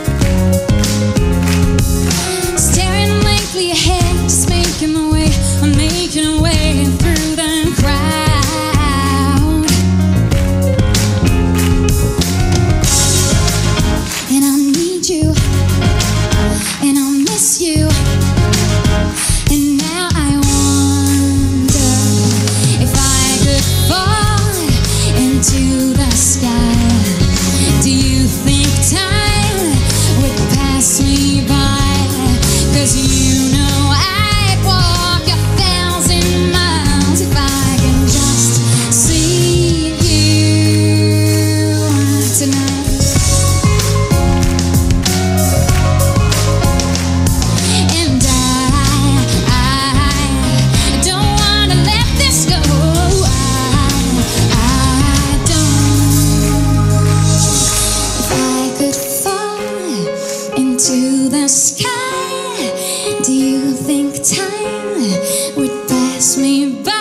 Staring blankly ahead, just making my way, I'm making a way through the crowd. And I need you, and I miss you. And now I wonder if I could fall into the sky. Do you think time would pass me by? 'Cause you know I'd walk 1,000 miles if I can just see you tonight. And I don't wanna let this go. I don't. If I could fall into the sky, do you think time would pass me by?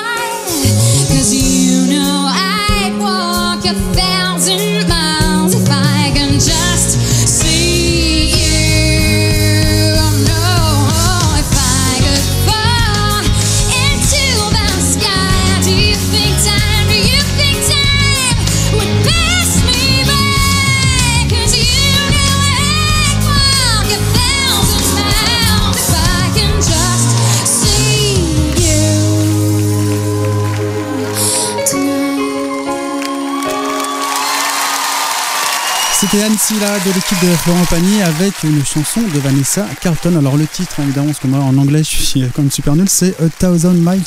'Cause you know I'd walk 1,000 miles if I can just see you. Oh no, if I could fall into the sky, do you think time would pass me by? 'Cause you know I'd walk 1,000 miles if I can just see you tonight. C'était Anne Silla de l'équipe de Florent Pagny avec une chanson de Vanessa Carlton. Alors le titre, évidemment, parce que moi en anglais je suis quand même super nul, c'est A Thousand Miles.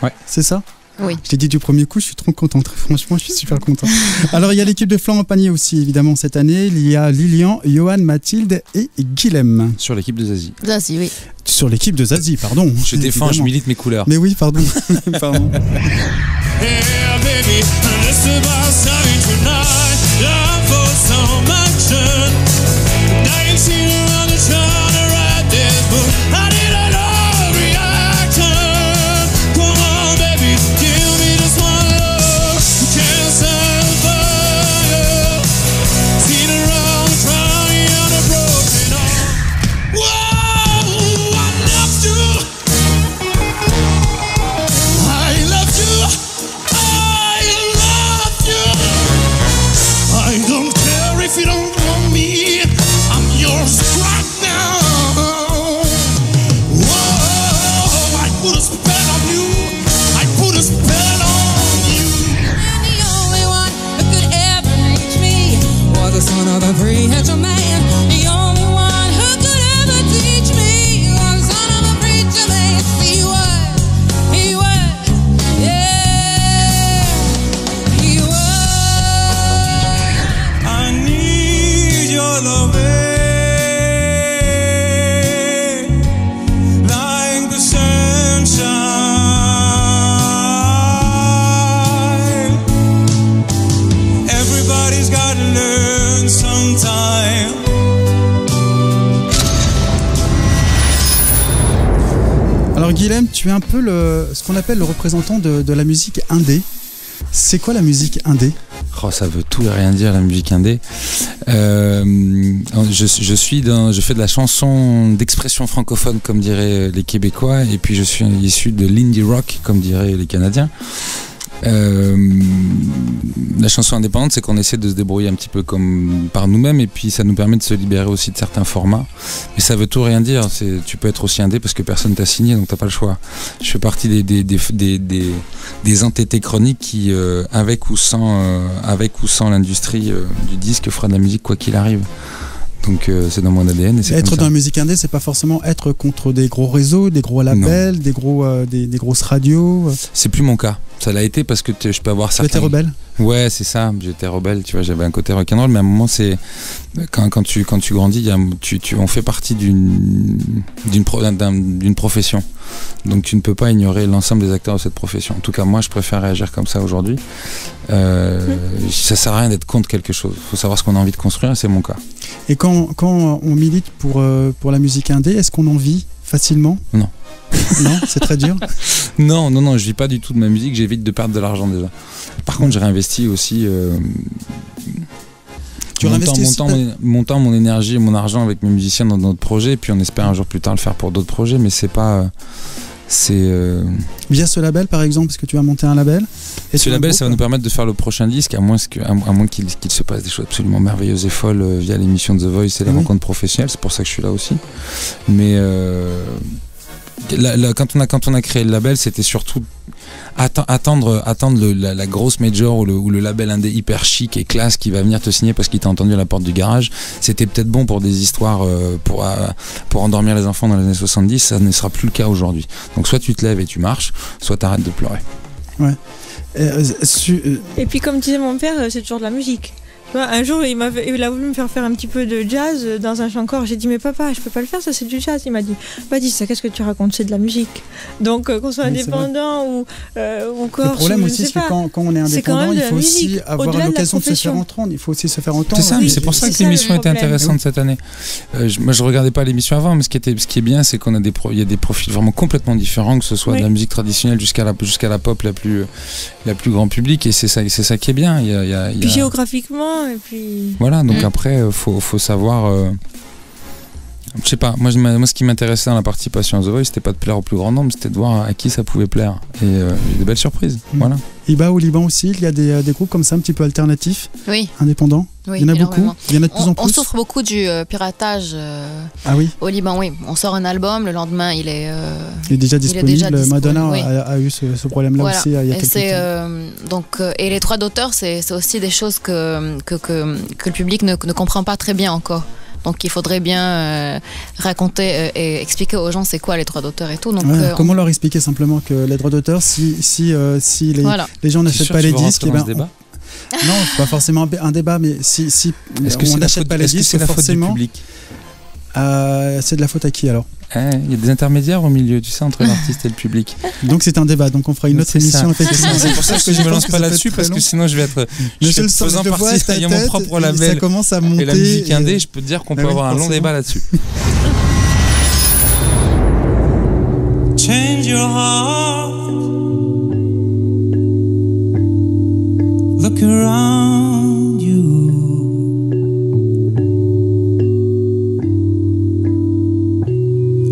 Ouais. C'est ça? Oui. Je l'ai dit du premier coup, je suis trop content. Franchement, je suis super content. Alors, il y a l'équipe de Florent Pagny aussi, évidemment, cette année. Il y a Lilian, Johan, Mathilde et Guilhem. Sur l'équipe de Zazie. Zazie, oui. Sur l'équipe de Zazie, pardon. Je défends, Évidemment. je milite mes couleurs. Mais oui, pardon. Pardon. Yeah, baby, let's about starting tonight. Love for some action. Now you see the one that's trying to write this book. I need a love reaction. Come on, baby, give me this one look. You can't stand fire. See the wrong trying on a broken heart. Whoa, I love you. I love you. I love you. I don't care if you don't want me. I'm yours right now. Whoa, I put a spell on you. I put a spell on you. And the only one who could ever reach me was the son of a preacher man. The only one who could ever teach me was the son of a preacher man. He was, yeah, he was. I need your loving, like the sunshine. Everybody's gotta learn sometime. Alors Guilhem, tu es un peu ce qu'on appelle le représentant de la musique indé. C'est quoi la musique indé ? Oh, ça veut tout et rien dire, la musique indé. Je fais de la chanson d'expression francophone, comme diraient les Québécois, et puis je suis issu de l'indie rock, comme diraient les Canadiens. La chanson indépendante, c'est qu'on essaie de se débrouiller un petit peu comme par nous-mêmes, et puis ça nous permet de se libérer aussi de certains formats. Mais ça veut tout rien dire. Tu peux être aussi indé parce que personne t'a signé, donc t'as pas le choix. Je fais partie des entêtés chroniques qui, avec ou sans l'industrie du disque, fera de la musique quoi qu'il arrive. Donc c'est dans mon ADN. Et c'est être comme dans ça. la musique indé, c'est pas forcément être contre des gros réseaux, des gros labels, des grosses radios. C'est plus mon cas. Ça l'a été parce que je peux avoir Tu certains... étais rebelle ? Ouais, c'est ça. J'étais rebelle, tu vois. J'avais un côté rock'n'roll, mais à un moment, c'est quand tu grandis, on fait partie d'une profession. Donc tu ne peux pas ignorer l'ensemble des acteurs de cette profession. En tout cas, moi, je préfère réagir comme ça aujourd'hui. Ça sert à rien d'être contre quelque chose. Il faut savoir ce qu'on a envie de construire, et c'est mon cas. Et quand on milite pour la musique indé, est-ce qu'on en vit facilement ? Non. Non, c'est très dur. Non, je vis pas du tout de ma musique, j'évite de perdre de l'argent déjà. Par contre, j'ai réinvesti aussi Tu réinvestis mon temps, mon énergie et mon argent avec mes musiciens dans notre projet, et puis on espère un jour plus tard le faire pour d'autres projets, mais c'est pas... Via ce label par exemple, parce que tu vas monter un label. Et ce label, ça va nous permettre de faire le prochain disque, à moins qu'il se passe des choses absolument merveilleuses et folles via l'émission de The Voice et les rencontres professionnelles. C'est pour ça que je suis là aussi. Mais quand on a créé le label, c'était surtout attendre la grosse major ou le label indé hyper chic et classe qui va venir te signer parce qu'il t'a entendu à la porte du garage. C'était peut-être bon pour des histoires pour endormir les enfants dans les années 70. Ça ne sera plus le cas aujourd'hui. Donc soit tu te lèves et tu marches, soit t'arrêtes de pleurer. Ouais. Et puis comme disait mon père, c'est toujours de la musique. Tu vois, un jour, il a voulu me faire un petit peu de jazz dans un chant-corps. J'ai dit, mais papa, je peux pas le faire, ça c'est du jazz. Il m'a dit, bah dis ça, qu'est-ce que tu racontes, c'est de la musique. Donc qu'on soit indépendant ou corse. Le problème ou, aussi, c'est que quand on est indépendant, il faut aussi avoir l'occasion de se faire entendre. Il faut aussi se faire entendre. C'est ça, mais c'est pour ça que l'émission était intéressante cette année. Moi, je regardais pas l'émission avant, mais ce qui est bien, c'est qu'on a il y a des profils vraiment complètement différents, que ce soit de la musique traditionnelle jusqu'à la pop la plus grand public, et c'est ça qui est bien. Puis géographiquement. Et puis... Voilà, donc après, faut savoir. Je sais pas, moi ce qui m'intéressait dans la participation à The Voice, c'était pas de plaire au plus grand nombre, c'était de voir à qui ça pouvait plaire. Et il y a des belles surprises. Voilà. Iba au Liban aussi, il y a des groupes comme ça, un petit peu alternatifs, Oui, indépendants. Il y en a beaucoup. Il y en a de plus en plus. On souffre beaucoup du piratage au Liban, oui. On sort un album, le lendemain il est déjà disponible. Madonna oui. a eu ce problème-là aussi il y a quelques temps. Et les droits d'auteur, c'est aussi des choses que le public ne comprend pas très bien encore. Donc il faudrait bien raconter et expliquer aux gens c'est quoi les droits d'auteur et tout. Donc, comment leur expliquer simplement que les droits d'auteur, si les gens n'achètent pas les disques, non, pas forcément un débat, mais si on n'achète pas les disques, forcément. C'est de la faute à qui alors? Il y a des intermédiaires au milieu, tu sais, entre l'artiste et le public. Donc c'est un débat, donc on fera une autre émission effectivement. C'est pour ça que je me lance pas là-dessus, parce que sinon je vais être. Mais je le sens, faisant je vois partie, ta ayant mon tête, propre et label. ça commence à monter. Et la musique indé, je peux te dire qu'on peut oui, avoir un long forcément. débat là-dessus. Change your heart. Look around you.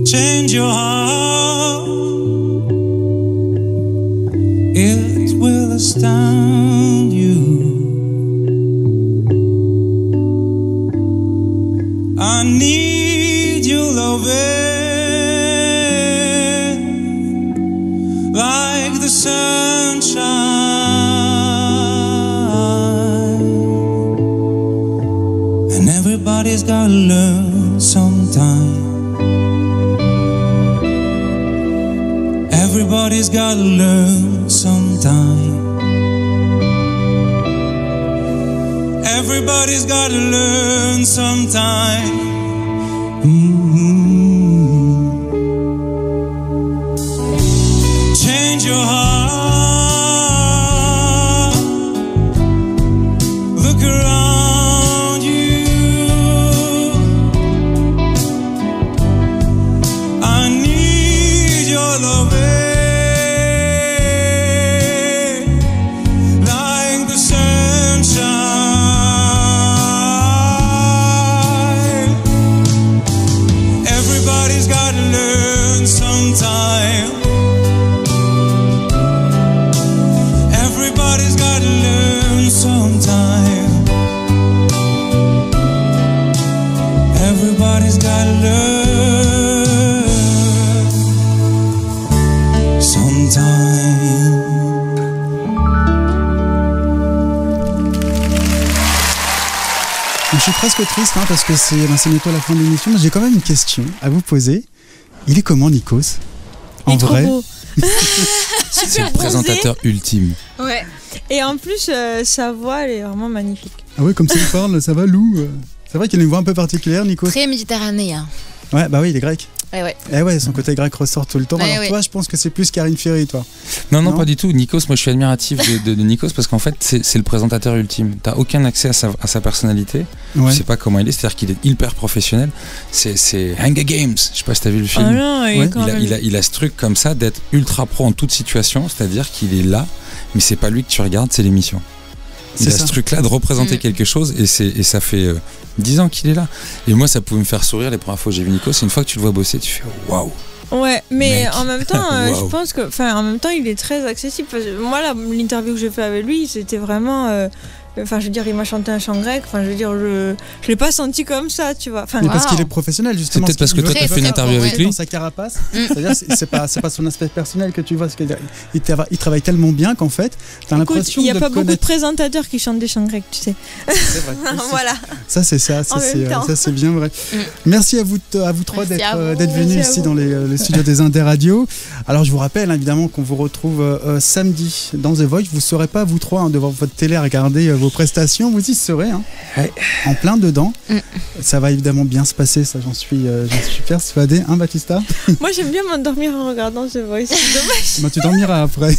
Change your heart. It will astound you. I need your loving like the sunshine, and everybody's gotta learn sometime. Everybody's gotta learn sometime. Everybody's gotta learn sometime. Change your heart. Look around you. I need your loving like the sunshine. Everybody's gotta learn sometime. Everybody's gotta learn sometime. Everybody's gotta learn sometime. Je suis presque triste parce que c'est bientôt la fin de l'émission, mais j'ai quand même une question à vous poser. Il est comment Nikos? En vrai? C'est Super le présentateur ultime. Ouais. Et en plus, sa voix, elle est vraiment magnifique. Ah ouais, comme ça il parle, ça va Lou? C'est vrai qu'il a une voix un peu particulière, Nikos. Très méditerranéen. Ouais, bah oui, il est grec. Ouais. Eh ouais, son côté grec ressort tout le temps. Ouais, Alors ouais. toi, je pense que c'est plus Karine Ferry, toi. Non, Non, pas du tout. Nikos, moi je suis admiratif de Nikos parce qu'en fait, c'est le présentateur ultime. T'as aucun accès à sa personnalité. Ouais. Tu sais pas comment il est, c'est-à-dire qu'il est hyper professionnel. C'est Hunger Games. Je sais pas si t'as vu le film. Ah non, il est Ouais. quand même... Il a ce truc comme ça d'être ultra pro en toute situation, c'est-à-dire qu'il est là, mais c'est pas lui que tu regardes, c'est l'émission. Il C'est a ça. ce truc-là de représenter quelque chose et ça fait 10 ans qu'il est là. Et moi, ça pouvait me faire sourire les premières fois que j'ai vu Nikos. Une fois que tu le vois bosser, tu fais waouh. Ouais, mais Mec. en même temps, Wow. je pense que, en même temps, il est très accessible. Parce que moi, l'interview que j'ai fait avec lui, c'était vraiment, je veux dire, il m'a chanté un chant grec. Je veux dire, je l'ai pas senti comme ça, tu vois. Mais parce Wow. qu'il est professionnel, justement. C'est peut-être parce que toi, t'as fait une interview avec lui. Dans sa carapace. C'est-à-dire, c'est pas son aspect personnel que tu vois. Il travaille tellement bien qu'en fait, t'as Écoute, l'impression il de n'y a pas le beaucoup de connaître. présentateurs qui chantent des chants grecs, tu sais. C'est vrai. Voilà. Ça, c'est ça. En même temps. Ça, c'est bien vrai. Merci à vous trois Merci à vous. d'être venus Merci à ici vous. dans les studios des Indés Radio. Alors, je vous rappelle évidemment qu'on vous retrouve samedi dans The Voice. Vous ne serez pas, vous trois, devant votre télé à regarder vos prestations. Vous y serez, Ouais. en plein dedans. Ça va évidemment bien se passer, ça, j'en suis persuadé. Hein, Baptista? Moi, j'aime bien m'endormir en regardant The Voice. C'est dommage. Bah, tu dormiras après.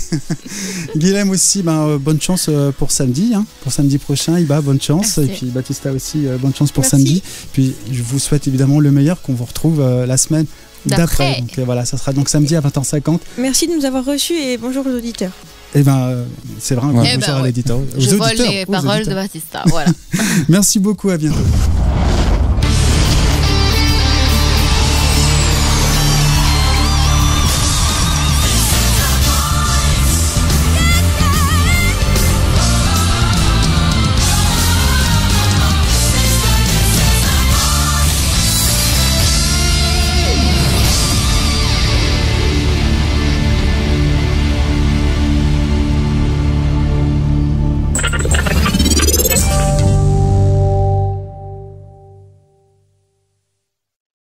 Guilhem aussi, bonne chance pour samedi. Pour samedi prochain, Iba, bonne chance. Merci. Et puis Baptista aussi, bonne chance pour Merci. samedi. Puis je vous souhaite évidemment le meilleur, qu'on vous retrouve la semaine d'après. D'après. Donc voilà, ça sera donc samedi à 20h50. Merci de nous avoir reçus et bonjour aux auditeurs. Et c'est vrai, un Ouais. bonjour à ouais. l'éditeur. Je Aux vole auditeurs, les aux paroles de auditeurs. Baptista. Voilà. Merci beaucoup, à bientôt.